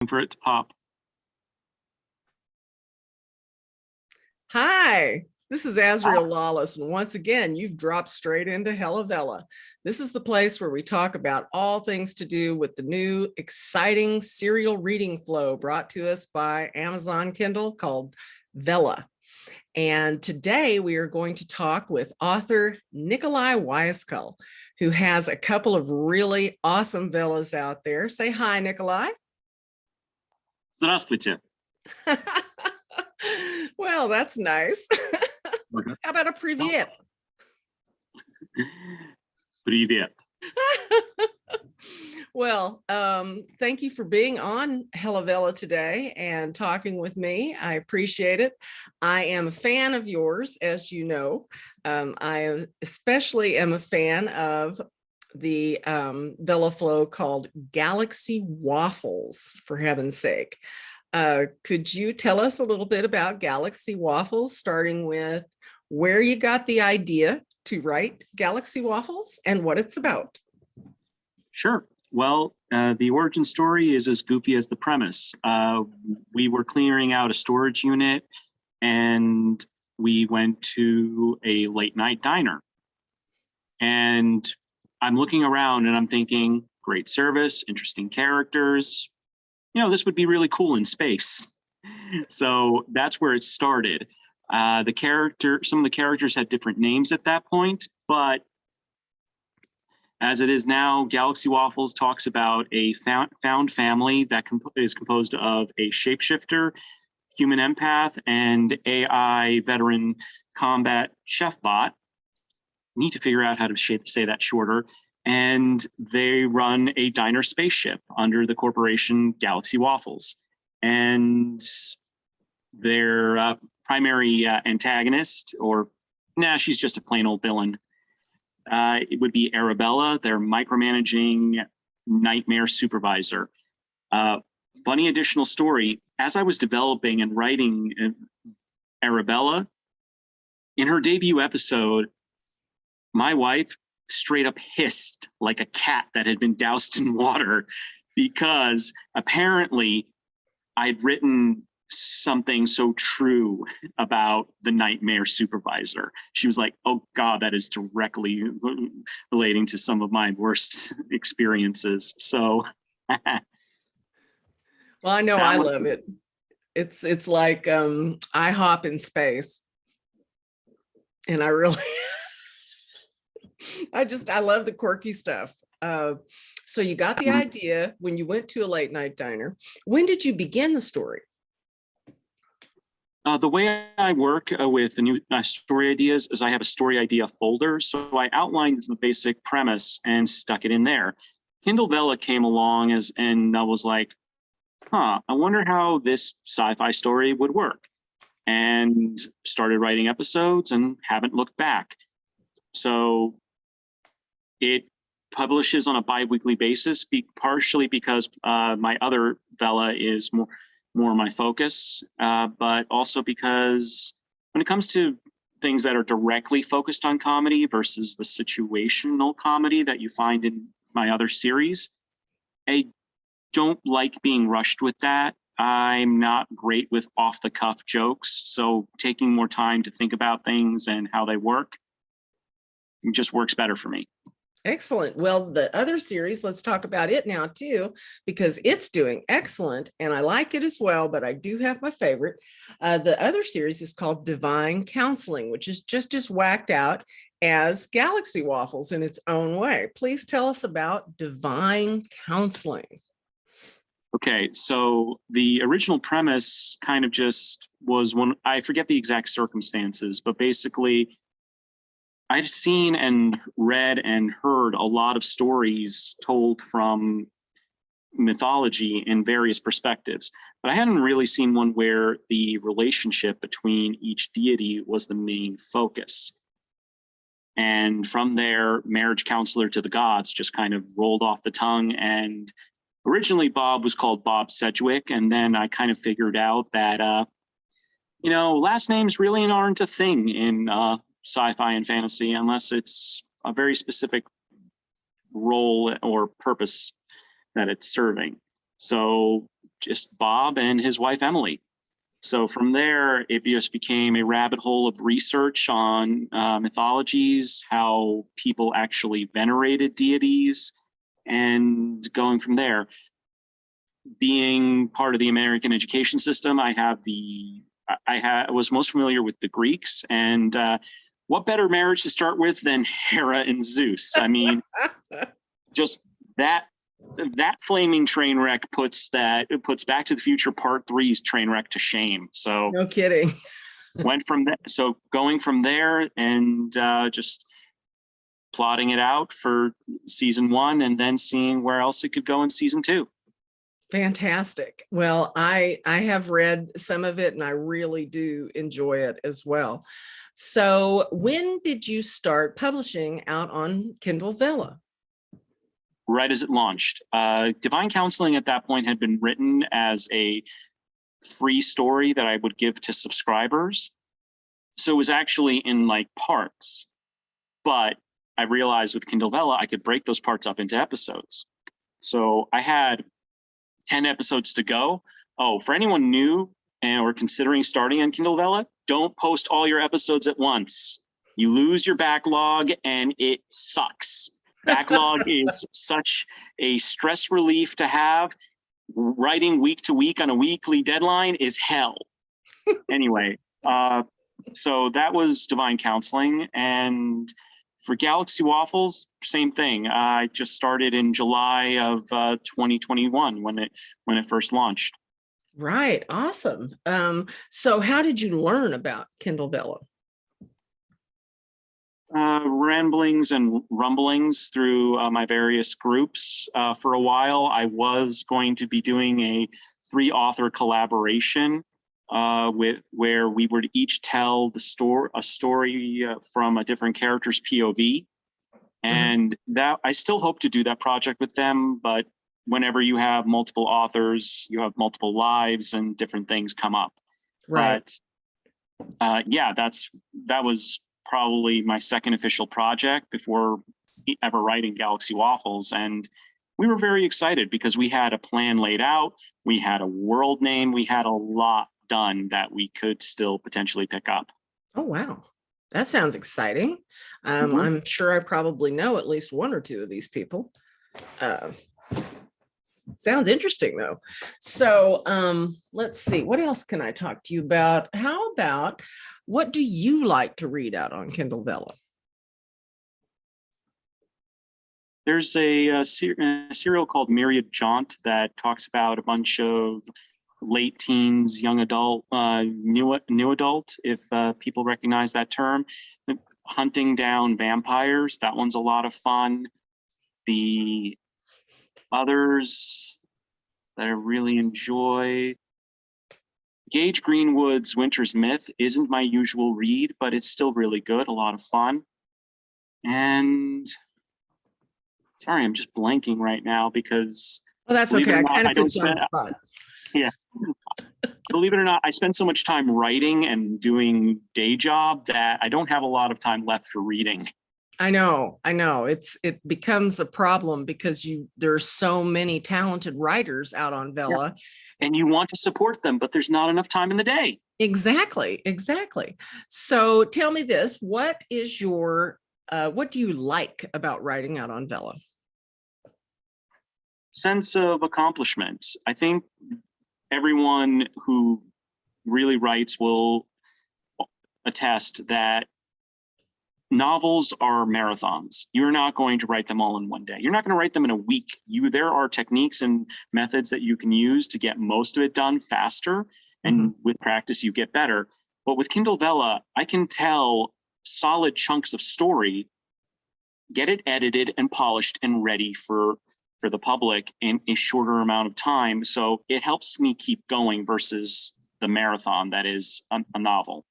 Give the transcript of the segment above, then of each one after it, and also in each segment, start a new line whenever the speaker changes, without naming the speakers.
For it to pop.
Hi, this is Azrael Lawless, and once again, you've dropped straight into Vella. This is the place where we talk about all things to do with the new, exciting serial reading flow brought to us by Amazon Kindle called Vella. And today we are going to talk with author Nikolai Wisekal, who has a couple of really awesome Vellas out there. Say hi, Nikolai.
Здравствуйте.
Well, that's nice. How about a привет?
Привет.
Well, thank you for being on Vella today and talking with me. I appreciate it. I am a fan of yours, as you know. I especially am a fan of the Vella flow called Galaxy Waffles, for heaven's sake. Could you tell us a little bit about Galaxy Waffles, starting with where you got the idea to write Galaxy Waffles and what it's about?
Sure. Well, the origin story is as goofy as the premise. We were clearing out a storage unit and we went to a late night diner. And I'm looking around and I'm thinking, great service, interesting characters. You know, this would be really cool in space. So that's where it started. Some of the characters had different names at that point, but as it is now, Galaxy Waffles talks about a found family that is composed of a shapeshifter, human empath, and AI veteran combat chef bot. Need to figure out how to say that shorter. And they run a diner spaceship under the corporation Galaxy Waffles. And their primary antagonist, she's just a plain old villain. It would be Arabella, their micromanaging nightmare supervisor. Funny additional story, as I was developing and writing Arabella, in her debut episode, my wife straight up hissed like a cat that had been doused in water because apparently I'd written something so true about the nightmare supervisor. She was like, oh God, that is directly relating to some of my worst experiences. So
well, I know I love it. It's like IHOP in space. And I really I love the quirky stuff. So you got the idea when you went to a late night diner. When did you begin the story?
The way I work with the new story ideas is I have a story idea folder. So I outlined the basic premise and stuck it in there. Kindle Vella came along and I was like, I wonder how this sci-fi story would work. And started writing episodes and haven't looked back. So it publishes on a bi-weekly basis, partially because my other Vella is more my focus, but also because when it comes to things that are directly focused on comedy versus the situational comedy that you find in my other series, I don't like being rushed with that. I'm not great with off-the-cuff jokes, so taking more time to think about things and how they work just works better for me.
Excellent. Well, the other series, let's talk about it now too, because it's doing excellent and I like it as well, but I do have my favorite. The other series is called Divine Counseling, which is just as whacked out as Galaxy Waffles in its own way. Please tell us about Divine Counseling.
Okay, so the original premise kind of just was I forget the exact circumstances, but basically I've seen and read and heard a lot of stories told from mythology in various perspectives, but I hadn't really seen one where the relationship between each deity was the main focus. And from there, marriage counselor to the gods just kind of rolled off the tongue. And originally Bob was called Bob Sedgwick. And then I kind of figured out that, last names really aren't a thing in sci-fi and fantasy unless it's a very specific role or purpose that it's serving. So just Bob and his wife, Emily. So from there, it just became a rabbit hole of research on mythologies, how people actually venerated deities, and going from there. Being part of the American education system, I was most familiar with the Greeks, and what better marriage to start with than Hera and Zeus? I mean, just that flaming train wreck puts Back to the Future Part 3's train wreck to shame. So
No kidding.
Going from there and just plotting it out for season 1 and then seeing where else it could go in season 2.
Fantastic. Well, I have read some of it and I really do enjoy it as well. So when did you start publishing out on Kindle Vella?
Right as it launched. Divine Counseling at that point had been written as a free story that I would give to subscribers. So it was actually in like parts, but I realized with Kindle Vella, I could break those parts up into episodes. So I had 10 episodes to go. Oh, for anyone new or considering starting on Kindle Vella, don't post all your episodes at once. You lose your backlog and it sucks. Backlog is such a stress relief to have. Writing week to week on a weekly deadline is hell. Anyway, so that was Divine Counseling. And for Galaxy Waffles, same thing. I just started in July of 2021 when it first launched.
Right. Awesome. So how did you learn about Kindle Vella?
Ramblings and rumblings through my various groups. For a while, I was going to be doing a 3-author collaboration where we would each tell a story from a different character's POV. And that I still hope to do that project with them, but whenever you have multiple authors, you have multiple lives and different things come up.
Right.
But that was probably my second official project before ever writing Galaxy Waffles. And we were very excited because we had a plan laid out. We had a world name. We had a lot done that we could still potentially pick up.
Oh, wow. That sounds exciting. I'm sure I probably know at least one or two of these people. Sounds interesting, though. So let's see. What else can I talk to you about? How about what do you like to read out on Kindle Vella?
There's a serial called Myriad Jaunt that talks about a bunch of late teens, young adult, new adult, if people recognize that term, hunting down vampires. That one's a lot of fun. The others that I really enjoy, Gage Greenwood's Winter's Myth isn't my usual read, but it's still really good, a lot of fun. And sorry, I'm just blanking right now because
Well, that's okay. I don't spend.
Yeah. Believe it or not, I spend so much time writing and doing day job that I don't have a lot of time left for reading.
I know. It becomes a problem because there's so many talented writers out on Vella.
Yeah. And you want to support them, but there's not enough time in the day.
Exactly. So tell me this, what do you like about writing out on Vella?
Sense of accomplishment. I think everyone who really writes will attest that novels are marathons. You're not going to write them all in one day. You're not going to write them in a week. There are techniques and methods that you can use to get most of it done faster. And with practice, you get better. But with Kindle Vella, I can tell solid chunks of story, get it edited and polished and ready for the public in a shorter amount of time. So it helps me keep going versus the marathon that is a novel.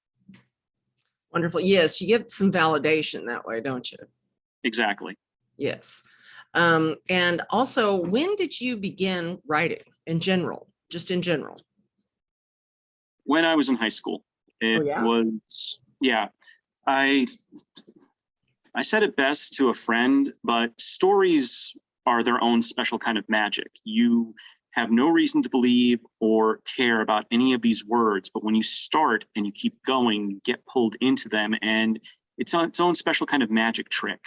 Wonderful. Yes, you get some validation that way, don't you?
Exactly.
Yes. And also, when did you begin writing in general, just in general?
When I was in high school. I said it best to a friend, but stories are their own special kind of magic. You have no reason to believe or care about any of these words, but when you start and you keep going, you get pulled into them, and it's on its own special kind of magic trick.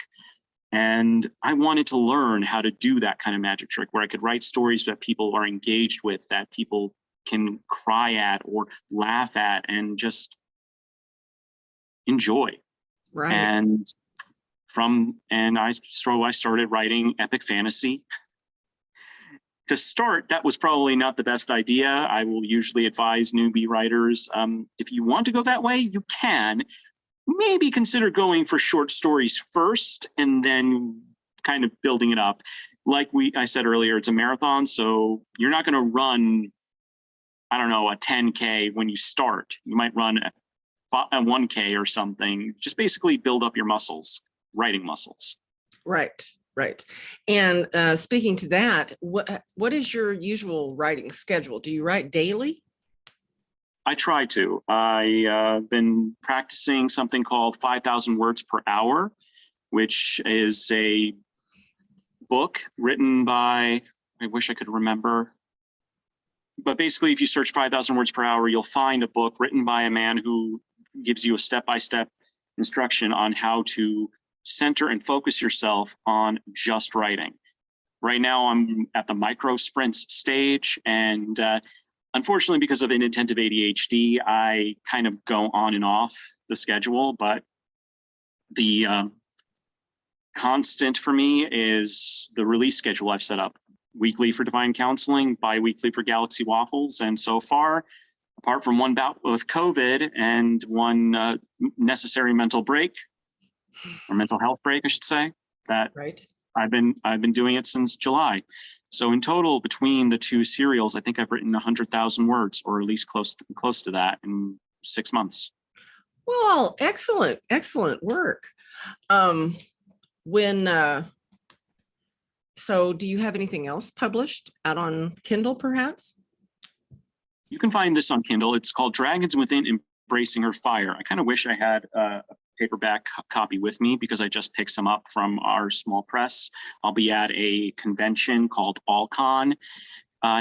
And I wanted to learn how to do that kind of magic trick where I could write stories that people are engaged with, that people can cry at or laugh at and just enjoy.
Right.
And I started writing epic fantasy. To start, that was probably not the best idea. I will usually advise newbie writers, if you want to go that way, you can. Maybe consider going for short stories first and then kind of building it up. Like I said earlier, it's a marathon, so you're not going to run, I don't know, a 10K when you start. You might run a 1K or something. Just basically build up your muscles, writing muscles.
Right. Right. And speaking to that, what is your usual writing schedule? Do you write daily?
I try to. I've been practicing something called 5,000 words per hour, which is a book written by, I wish I could remember, but basically if you search 5,000 words per hour, you'll find a book written by a man who gives you a step-by-step instruction on how to center and focus yourself on just writing. Right now, I'm at the micro sprints stage, and unfortunately, because of inattentive ADHD, I kind of go on and off the schedule, but the constant for me is the release schedule I've set up. Weekly for Divine Counseling, bi-weekly for Galaxy Waffles, and so far, apart from one bout with COVID and one necessary mental break, or mental health break, I should say, that
right.
I've been doing it since July. So in total, between the two serials, I think I've written 100,000 words, or at least close to that, in 6 months.
Well, excellent work. So do you have anything else published out on Kindle, perhaps?
You can find this on Kindle. It's called Dragons Within, Embracing Her Fire. I kind of wish I had a paperback copy with me because I just picked some up from our small press. I'll be at a convention called AllCon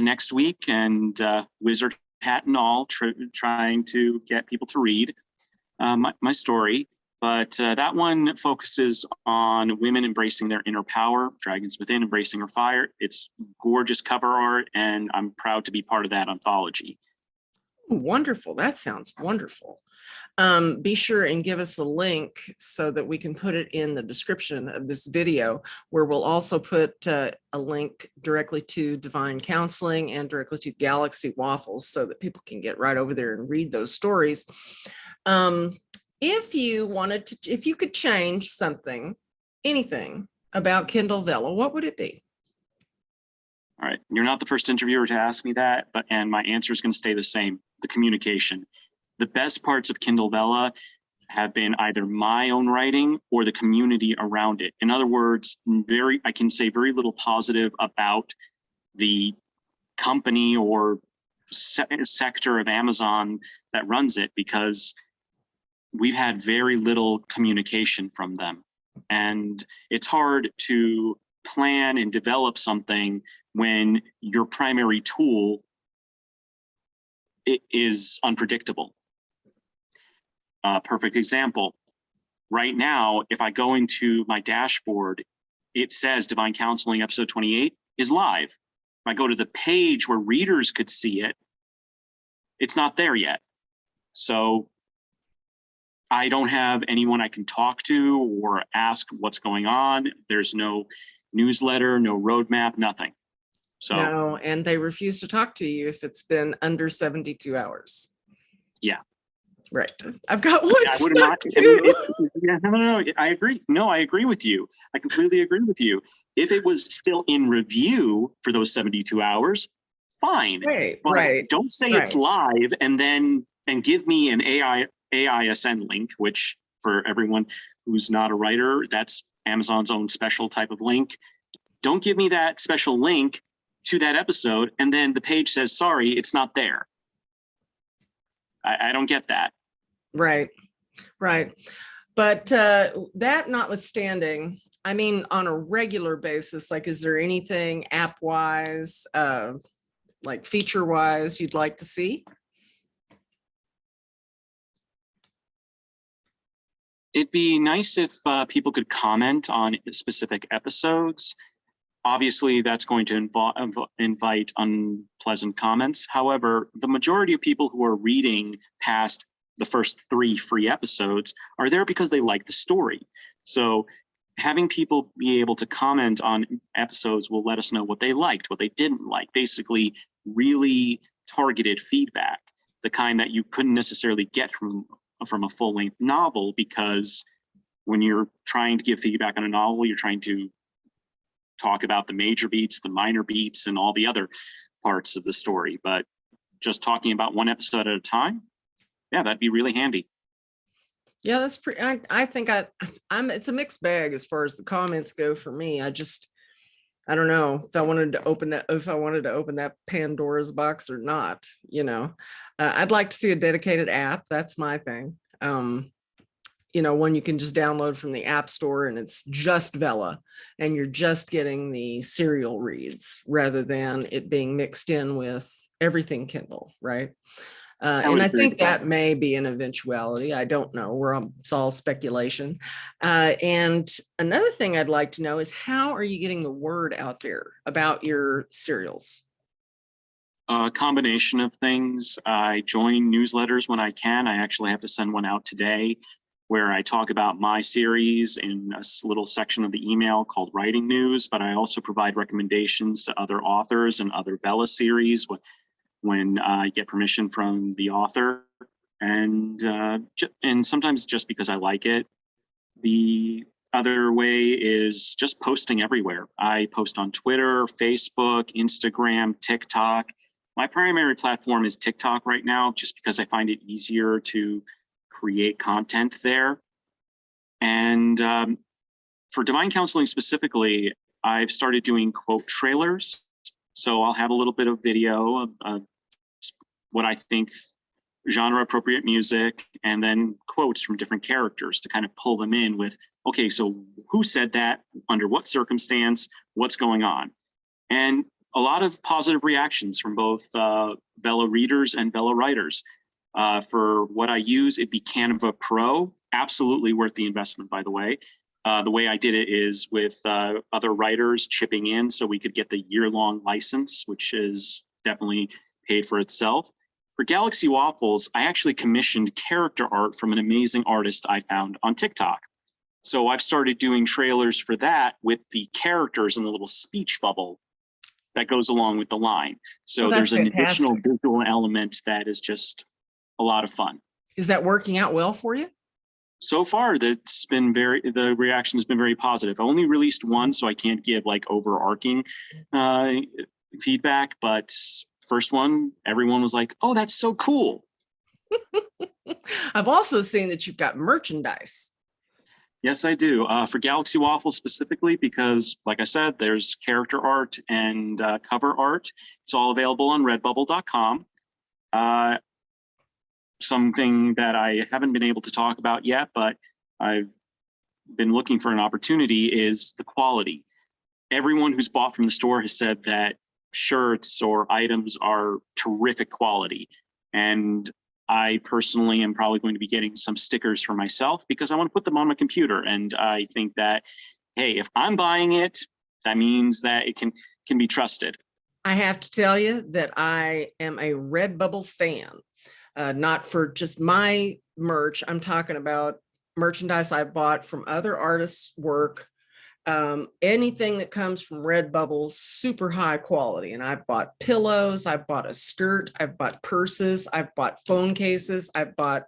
next week, and wizard hat and all, trying to get people to read my story. But that one focuses on women embracing their inner power, Dragons Within, Embracing Her Fire. It's gorgeous cover art, and I'm proud to be part of that anthology.
Wonderful. That sounds wonderful. Be sure and give us a link so that we can put it in the description of this video, where we'll also put a link directly to Divine Counseling and directly to Galaxy Waffles so that people can get right over there and read those stories. If you could change something, anything about Kindle Vella, what would it be?
All right, you're not the first interviewer to ask me that, and my answer is going to stay the same: the communication. The best parts of Kindle Vella have been either my own writing or the community around it. In other words, I can say very little positive about the company or sector of Amazon that runs it, because we've had very little communication from them. And it's hard to plan and develop something when your primary tool is unpredictable. Perfect example. Right now, if I go into my dashboard, it says Divine Counseling episode 28 is live. If I go to the page where readers could see it, it's not there yet. So I don't have anyone I can talk to or ask what's going on. There's no newsletter, no roadmap, nothing. So
no, and they refuse to talk to you if it's been under 72 hours.
Yeah.
Right. I've got one.
I would not. No, I agree. No, I agree with you. I completely agree with you. If it was still in review for those 72 hours, fine.
Right.
But
right.
don't say
right.
it's live and give me an AISN link, which for everyone who's not a writer, that's Amazon's own special type of link. Don't give me that special link to that episode, and then the page says, sorry, it's not there. I don't get that.
Right. But that notwithstanding, I mean, on a regular basis, like, is there anything app-wise like feature wise you'd like to see?
It'd be nice if people could comment on specific episodes. Obviously, that's going to invite unpleasant comments. However, the majority of people who are reading past the first 3 free episodes are there because they like the story. So having people be able to comment on episodes will let us know what they liked, what they didn't like, basically really targeted feedback, the kind that you couldn't necessarily get from a full-length novel, because when you're trying to give feedback on a novel, you're trying to talk about the major beats, the minor beats, and all the other parts of the story. But just talking about one episode at a time, yeah, that'd be really handy.
Yeah, that's pretty. I think I'm. It's a mixed bag as far as the comments go for me. I don't know if I wanted to open that Pandora's box or not. I'd like to see a dedicated app. That's my thing. One you can just download from the App Store, and it's just Vella, and you're just getting the serial reads rather than it being mixed in with everything Kindle, right? And I think that may be an eventuality. I don't know. It's all speculation. And another thing I'd like to know is, how are you getting the word out there about your serials?
A combination of things. I join newsletters when I can. I actually have to send one out today where I talk about my series in a little section of the email called Writing News, but I also provide recommendations to other authors and other Vella series when I get permission from the author, and sometimes just because I like it. The other way is just posting everywhere. I post on Twitter, Facebook, Instagram, TikTok. My primary platform is TikTok right now, just because I find it easier to create content there. And for Divine Counseling specifically, I've started doing quote trailers. So I'll have a little bit of video of what I think genre appropriate music, and then quotes from different characters to kind of pull them in with, okay, so who said that, under what circumstance, what's going on? And a lot of positive reactions from both Vella readers and Vella writers. For what I use, it'd be Canva Pro, absolutely worth the investment, by the way. The way I did it is with other writers chipping in so we could get the year-long license, which is definitely paid for itself. For Galaxy Waffles, I actually commissioned character art from an amazing artist I found on TikTok. So I've started doing trailers for that with the characters in the little speech bubble that goes along with the line. So there's an additional visual element that is just a lot of fun.
Is that working out well for you?
So far, the reaction has been very positive. I only released one, so I can't give like overarching feedback, but first one, everyone was like, oh, that's so cool.
I've also seen that you've got merchandise.
Yes, I do. For Galaxy Waffles specifically, because like I said, there's character art and cover art. It's all available on redbubble.com. Something that I haven't been able to talk about yet, but I've been looking for an opportunity, is the quality. Everyone who's bought from the store has said that shirts or items are terrific quality. And I personally am probably going to be getting some stickers for myself because I want to put them on my computer. And I think that, hey, if I'm buying it, that means that it can be trusted.
I have to tell you that I am a Redbubble fan, not for just my merch. I'm talking about merchandise I bought from other artists' work. Anything that comes from Redbubble, super high quality. And I've bought pillows, I've bought a skirt, I've bought purses, I've bought phone cases, I've bought,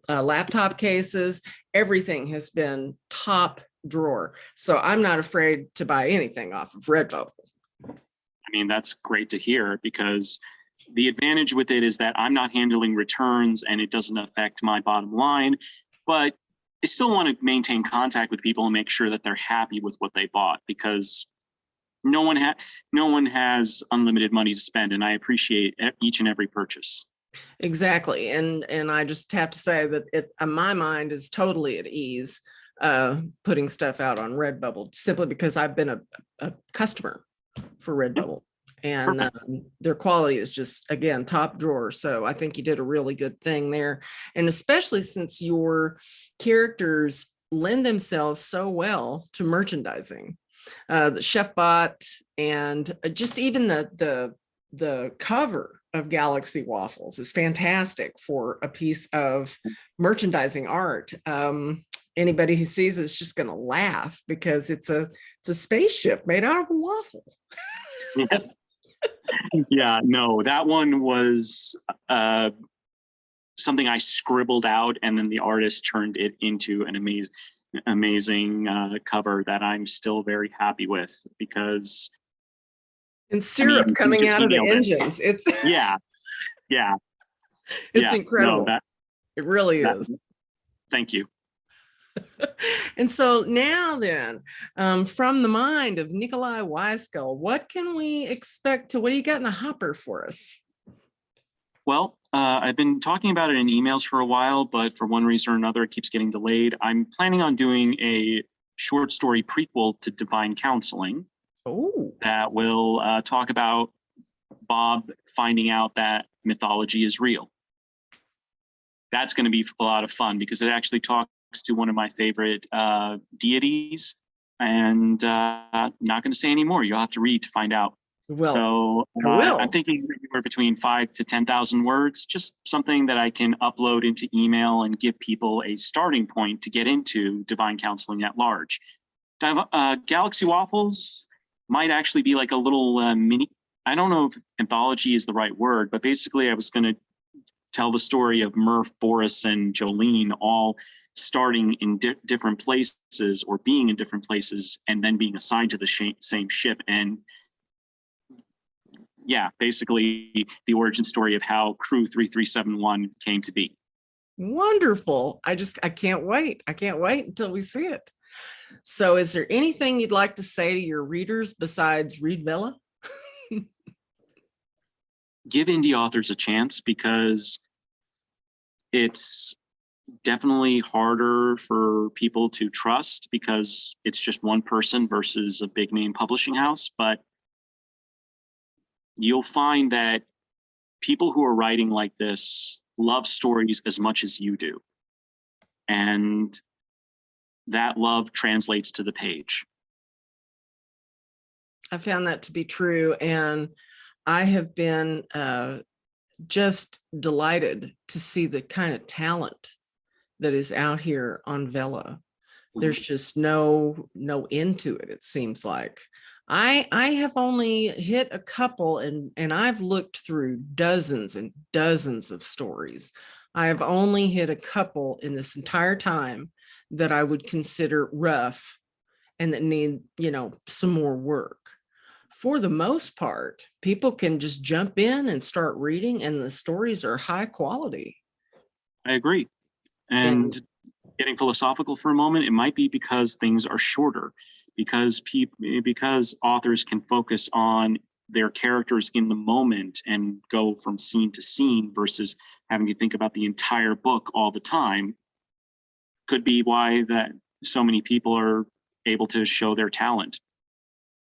laptop cases. Everything has been top drawer. So I'm not afraid to buy anything off of Redbubble.
I mean, that's great to hear, because the advantage with it is that I'm not handling returns and it doesn't affect my bottom line, but I still want to maintain contact with people and make sure that they're happy with what they bought, because no one has unlimited money to spend, and I appreciate each and every purchase.
Exactly, and I just have to say that my mind is totally at ease putting stuff out on Redbubble, simply because I've been a customer for Redbubble. And
Perfect.
their quality is just, again, top drawer. So I think you did a really good thing there. And especially since your characters lend themselves so well to merchandising. The chef bot and just even the cover of Galaxy Waffles is fantastic for a piece of merchandising art. Anybody who sees it's just going to laugh because it's a spaceship made out of a waffle.
Yeah. Yeah, no, that one was something I scribbled out, and then the artist turned it into an amazing cover that I'm still very happy with, because
And syrup
he
coming
just
out of the
nailed it.
engines. It's
Yeah, yeah,
it's
yeah. No,
incredible. It really
that
is.
thank you.
And so now then, from the mind of Nikolai Wisekal, what can we expect what do you got in the hopper for us?
Well, I've been talking about it in emails for a while, but for one reason or another, it keeps getting delayed. I'm planning on doing a short story prequel to Divine Counseling.
Oh, that
will talk about Bob finding out that mythology is real. That's going to be a lot of fun, because it actually talks to one of my favorite deities. And not going to say any more. You'll have to read to find out.
Well,
so I'm thinking anywhere between 5,000 to 10,000 words, just something that I can upload into email and give people a starting point to get into Divine Counseling at large. Galaxy Waffles might actually be like a little mini, I don't know if anthology is the right word, but basically I was going to tell the story of Murph, Boris, and Jolene all starting in different places, or being in different places, and then being assigned to the same ship. And yeah, basically the origin story of how Crew 3371 came to be.
Wonderful. I can't wait. I can't wait until we see it. So is there anything you'd like to say to your readers besides read Vella?
Give indie authors a chance, because it's definitely harder for people to trust, because it's just one person versus a big name publishing house. But you'll find that people who are writing like this love stories as much as you do. And that love translates to the page.
I found that to be true. And I have been just delighted to see the kind of talent that is out here on Vella. There's just no end to it, it seems like. I have only hit a couple, and I've looked through dozens and dozens of stories. I have only hit a couple in this entire time that I would consider rough and that need, some more work. For the most part, people can just jump in and start reading, and the stories are high quality.
I agree. And getting philosophical for a moment, it might be because things are shorter, because authors can focus on their characters in the moment and go from scene to scene versus having to think about the entire book all the time. Could be why that so many people are able to show their talent.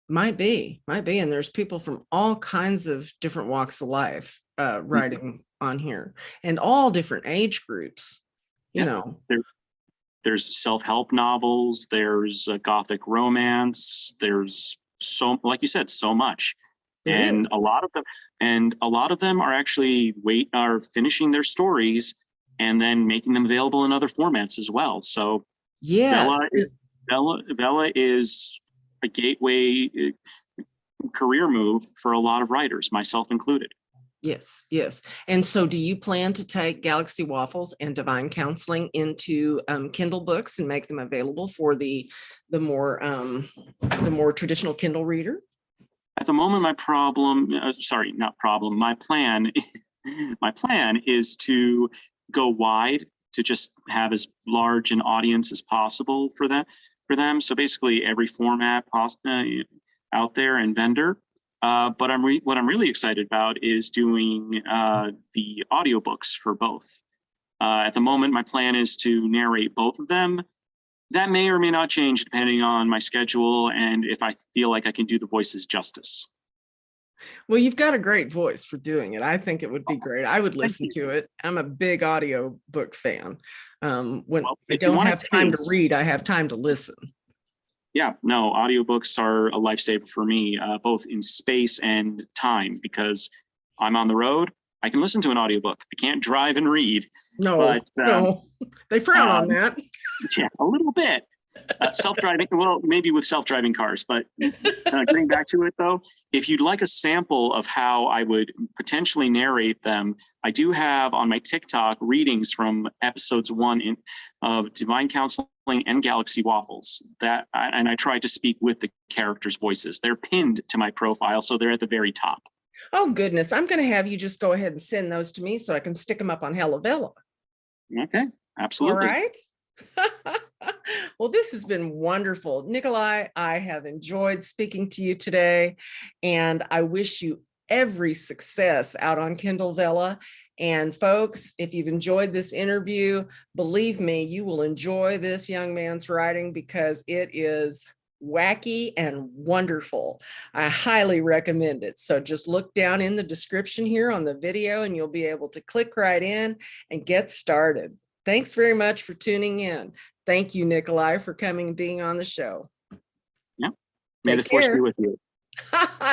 Might be. And there's people from all kinds of different walks of life writing on here, and all different age groups,
There's self-help novels, there's gothic romance, there's like you said, so much. And a lot of them are actually finishing their stories and then making them available in other formats as well. So
yes,
Vella is a gateway career move for a lot of writers, myself included.
Yes. And so do you plan to take Galaxy Waffles and Divine Counseling into Kindle books and make them available for the more traditional Kindle reader?
At the moment, my plan is to go wide, to just have as large an audience as possible for them. So basically every format out there and vendor. But what I'm really excited about is doing the audiobooks for both. At the moment, my plan is to narrate both of them. That may or may not change depending on my schedule and if I feel like I can do the voices justice.
Well, you've got a great voice for doing it. I think it would be great. I would
Thank
listen
you.
to it. I'm a big audio book fan. When
Well,
I
if you
don't
want
have
to
time to
taste,
read, I have time to listen.
yeah, no, audiobooks are a lifesaver for me, both in space and time, because I'm on the road. I can listen to an audiobook. I can't drive and read,
No,
but
no, they frown on
um,
that.
yeah, a little bit. Self-driving, well, maybe with self-driving cars, but getting back to it though, if you'd like a sample of how I would potentially narrate them, I do have on my TikTok readings from episodes of Divine Counseling and Galaxy Waffles. And I tried to speak with the characters' voices. They're pinned to my profile, so they're at the very top.
Oh, goodness. I'm going to have you just go ahead and send those to me so I can stick them up on Vella.
Okay,
All
absolutely.
right. Well, this has been wonderful. Nikolai, I have enjoyed speaking to you today, and I wish you every success out on Kindle Vella. And folks, if you've enjoyed this interview, believe me, you will enjoy this young man's writing because it is wacky and wonderful. I highly recommend it. So just look down in the description here on the video and you'll be able to click right in and get started. Thanks very much for tuning in. Thank you, Nikolai, for coming and being on the show.
Yeah. May the
Take
force be
care.
with you.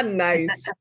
Nice.